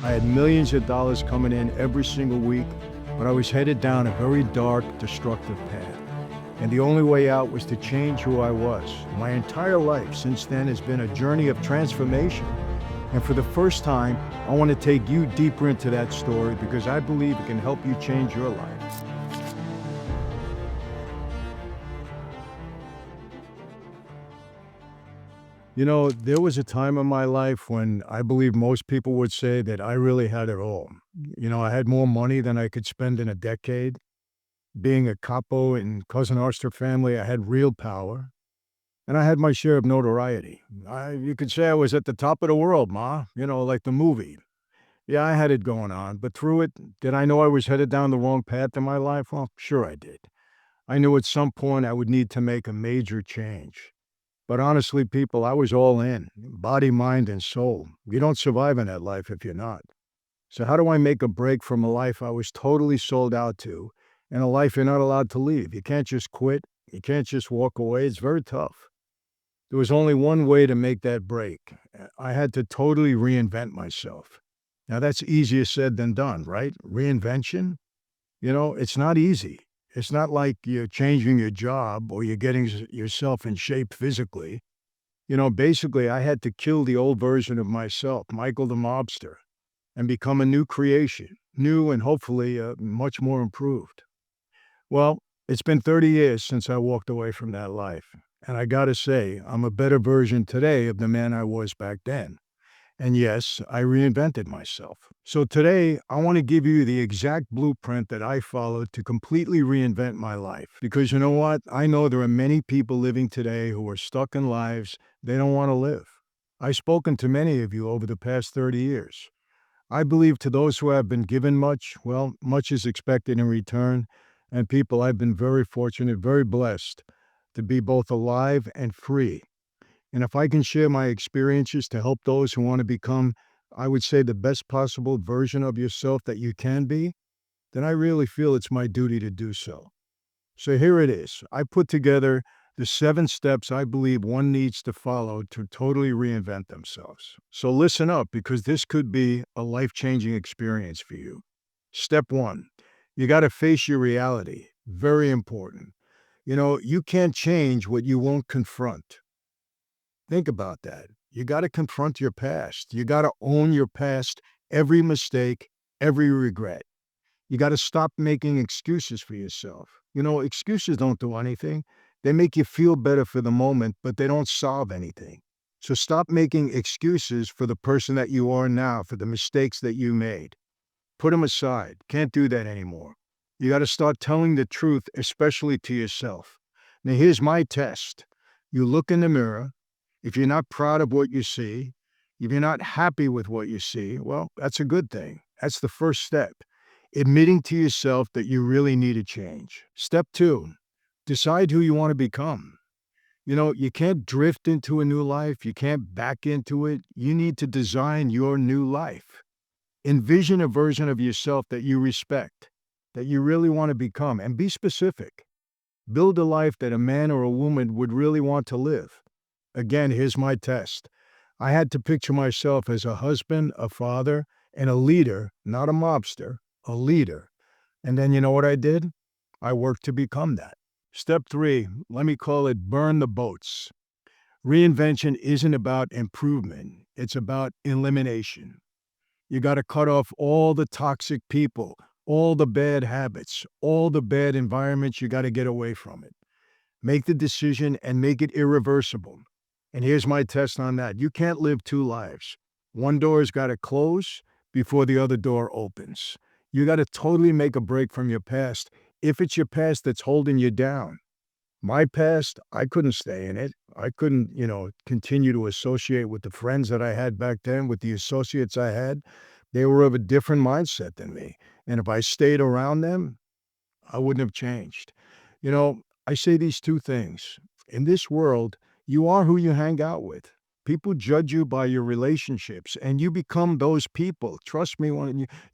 I had millions of dollars coming in every single week, but I was headed down a very dark, destructive path. And the only way out was to change who I was. My entire life since then has been a journey of transformation. And for the first time, I want to take you deeper into that story because I believe it can help you change your life. There was a time in my life when I believe most people would say that I really had it all. I had more money than I could spend in a decade. Being a capo in Cousin Arster family, I had real power, and I had my share of notoriety. You could say I was at the top of the world, ma, like the movie. Yeah, I had it going on, but through it, did I know I was headed down the wrong path in my life? Well, sure I did. I knew at some point I would need to make a major change. But honestly, people, I was all in, body, mind, and soul. You don't survive in that life if you're not. So how do I make a break from a life I was totally sold out to and a life you're not allowed to leave? You can't just quit. You can't just walk away. It's very tough. There was only one way to make that break. I had to totally reinvent myself. Now, that's easier said than done, right? Reinvention, it's not easy. It's not like you're changing your job or you're getting yourself in shape physically. Basically, I had to kill the old version of myself, Michael the mobster, and become a new creation, new and hopefully much more improved. Well, it's been 30 years since I walked away from that life. And I got to say, I'm a better version today of the man I was back then. And yes, I reinvented myself. So today, I want to give you the exact blueprint that I followed to completely reinvent my life. Because you know what? I know there are many people living today who are stuck in lives they don't want to live. I've spoken to many of you over the past 30 years. I believe to those who have been given much, well, much is expected in return. And people, I've been very fortunate, very blessed to be both alive and free. And if I can share my experiences to help those who want to become, I would say, the best possible version of yourself that you can be, then I really feel it's my duty to do so. So here it is. I put together the 7 steps I believe one needs to follow to totally reinvent themselves. So listen up because this could be a life-changing experience for you. Step 1, you got to face your reality. Very important. You can't change what you won't confront. Think about that. You got to confront your past. You got to own your past, every mistake, every regret. You got to stop making excuses for yourself. Excuses don't do anything. They make you feel better for the moment, but they don't solve anything. So stop making excuses for the person that you are now, for the mistakes that you made. Put them aside. Can't do that anymore. You got to start telling the truth, especially to yourself. Now, here's my test. You look in the mirror. If you're not proud of what you see, if you're not happy with what you see, well, that's a good thing. That's the first step. Admitting to yourself that you really need a change. Step 2, decide who you want to become. You can't drift into a new life. You can't back into it. You need to design your new life. Envision a version of yourself that you respect, that you really want to become, and be specific. Build a life that a man or a woman would really want to live. Again, here's my test. I had to picture myself as a husband, a father, and a leader, not a mobster, a leader. And then you know what I did? I worked to become that. Step 3, let me call it burn the boats. Reinvention isn't about improvement. It's about elimination. You got to cut off all the toxic people, all the bad habits, all the bad environments. You got to get away from it. Make the decision and make it irreversible. And here's my test on that. You can't live 2 lives. One door's got to close before the other door opens. You got to totally make a break from your past if it's your past that's holding you down. My past, I couldn't stay in it. I couldn't, continue to associate with the friends that I had back then, with the associates I had. They were of a different mindset than me. And if I stayed around them, I wouldn't have changed. I say these 2 things. In this world, you are who you hang out with. People judge you by your relationships, and you become those people. Trust me,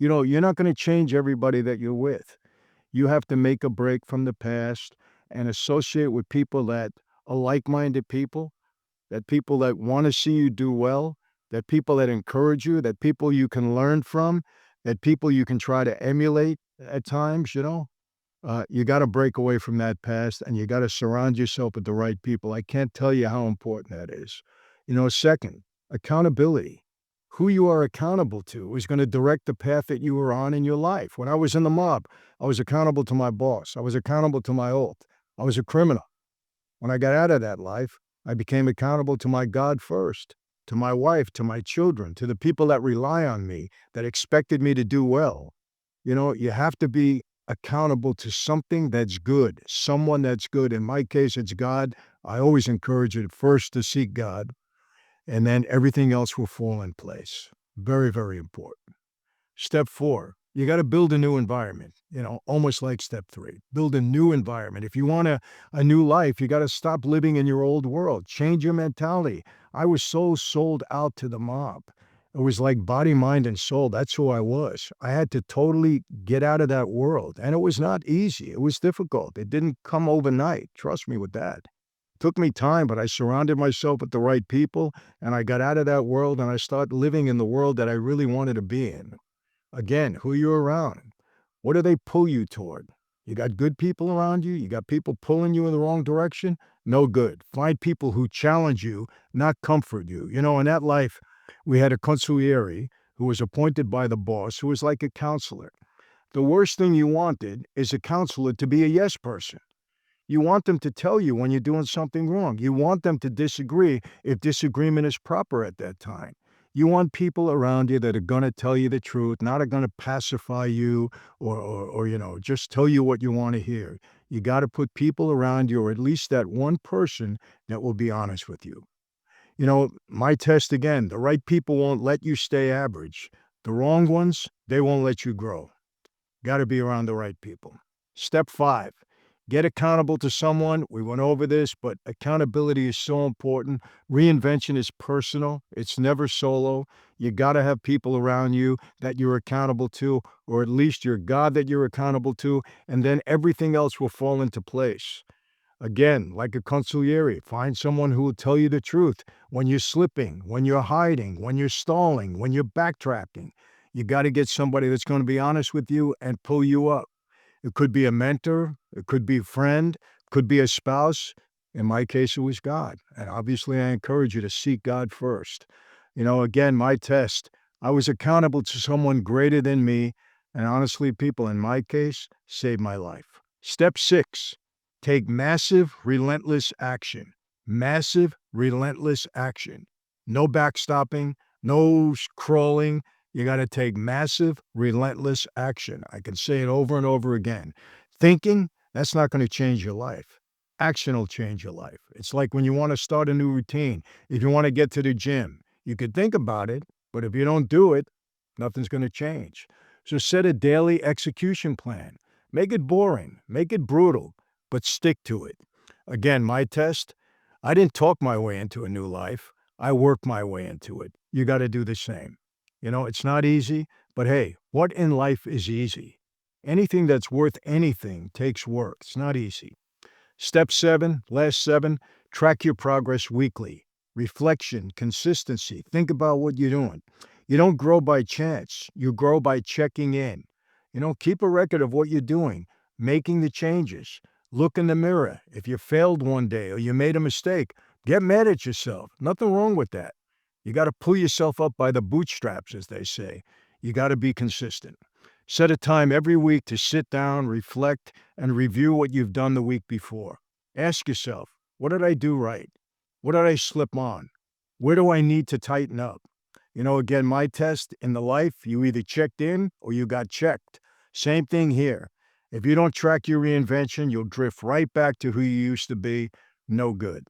you're not going to change everybody that you're with. You have to make a break from the past and associate with people that are like-minded people, that want to see you do well, that people that encourage you, that people you can learn from, that people you can try to emulate at times, you gotta break away from that past, and you gotta surround yourself with the right people. I can't tell you how important that is. Second, accountability. Who you are accountable to is gonna direct the path that you are on in your life. When I was in the mob, I was accountable to my boss. I was accountable to my oath. I was a criminal. When I got out of that life, I became accountable to my God first, to my wife, to my children, to the people that rely on me, that expected me to do well. You have to be accountable to something that's good, someone that's good. In my case, it's God. I always encourage you first to seek God, and then everything else will fall in place. Very, very important. Step 4, you gotta build a new environment, almost like step 3. Build a new environment. If you want a new life, you gotta stop living in your old world. Change your mentality. I was so sold out to the mob. It was like body, mind, and soul. That's who I was. I had to totally get out of that world, and it was not easy. It was difficult. It didn't come overnight. Trust me with that. Took me time, but I surrounded myself with the right people, and I got out of that world, and I started living in the world that I really wanted to be in. Again, who you're around. What do they pull you toward? You got good people around you? You got people pulling you in the wrong direction? No good. Find people who challenge you, not comfort you. In that life, we had a consigliere who was appointed by the boss who was like a counselor. The worst thing you wanted is a counselor to be a yes person. You want them to tell you when you're doing something wrong. You want them to disagree if disagreement is proper at that time. You want people around you that are going to tell you the truth, not are going to pacify you or just tell you what you want to hear. You got to put people around you, or at least that one person that will be honest with you. My test again, the right people won't let you stay average. The wrong ones, they won't let you grow. Got to be around the right people. Step 5, get accountable to someone. We went over this, but accountability is so important. Reinvention is personal, it's never solo. You got to have people around you that you're accountable to, or at least your God that you're accountable to, and then everything else will fall into place. Again, like a consigliere, find someone who will tell you the truth when you're slipping, when you're hiding, when you're stalling, when you're backtracking. You got to get somebody that's going to be honest with you and pull you up. It could be a mentor, it could be a friend, could be a spouse. In my case, it was God. And obviously, I encourage you to seek God first. Again, my test, I was accountable to someone greater than me. And honestly, people in my case saved my life. Step 6, take massive, relentless action. Massive, relentless action. No backstopping, no crawling. You got to take massive, relentless action. I can say it over and over again. Thinking, that's not going to change your life. Action will change your life. It's like when you want to start a new routine. If you want to get to the gym, you could think about it, but if you don't do it, nothing's going to change. So set a daily execution plan. Make it boring, make it brutal, but stick to it. Again, my test, I didn't talk my way into a new life. I worked my way into it. You got to do the same. It's not easy, but hey, what in life is easy? Anything that's worth anything takes work. It's not easy. Step 7, last 7, track your progress weekly. Reflection, consistency. Think about what you're doing. You don't grow by chance, you grow by checking in. Keep a record of what you're doing, making the changes. Look in the mirror. If you failed one day or you made a mistake, get mad at yourself. Nothing wrong with that. You got to pull yourself up by the bootstraps, as they say. You got to be consistent. Set a time every week to sit down, reflect, and review what you've done the week before. Ask yourself, what did I do right? What did I slip on? Where do I need to tighten up? Again, my test in the life, you either checked in or you got checked. Same thing here. If you don't track your reinvention, you'll drift right back to who you used to be. No good.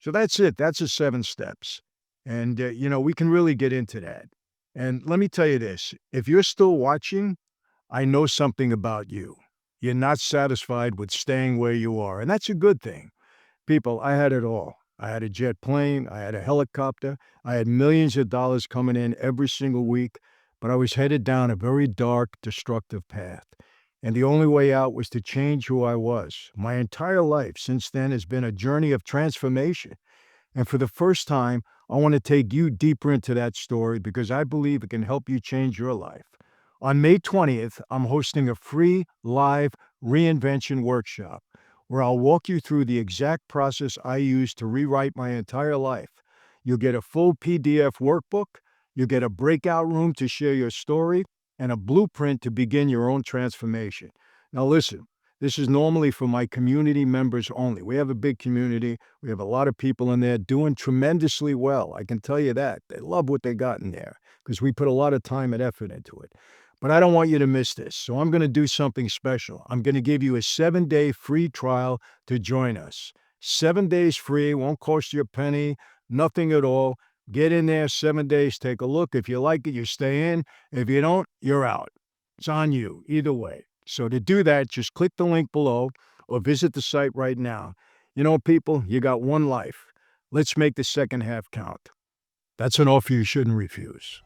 So that's it. That's the 7 steps. And, we can really get into that. And let me tell you this, if you're still watching, I know something about you. You're not satisfied with staying where you are, and that's a good thing. People, I had it all. I had a jet plane, I had a helicopter, I had millions of dollars coming in every single week, but I was headed down a very dark, destructive path. And the only way out was to change who I was. My entire life since then has been a journey of transformation. And for the first time, I want to take you deeper into that story because I believe it can help you change your life. On May 20th, I'm hosting a free live reinvention workshop where I'll walk you through the exact process I used to rewrite my entire life. You'll get a full PDF workbook, you'll get a breakout room to share your story, and a blueprint to begin your own transformation. Now, listen, this is normally for my community members only. We have a big community. We have a lot of people in there doing tremendously well. I can tell you that. They love what they got in there because we put a lot of time and effort into it. But I don't want you to miss this. So I'm going to do something special. I'm going to give you a 7-day free trial to join us. 7 days free, won't cost you a penny, nothing at all. Get in there, 7 days, take a look. If you like it, you stay in. If you don't, you're out. It's on you, either way. So to do that, just click the link below or visit the site right now. You know, people, you got one life. Let's make the second half count. That's an offer you shouldn't refuse.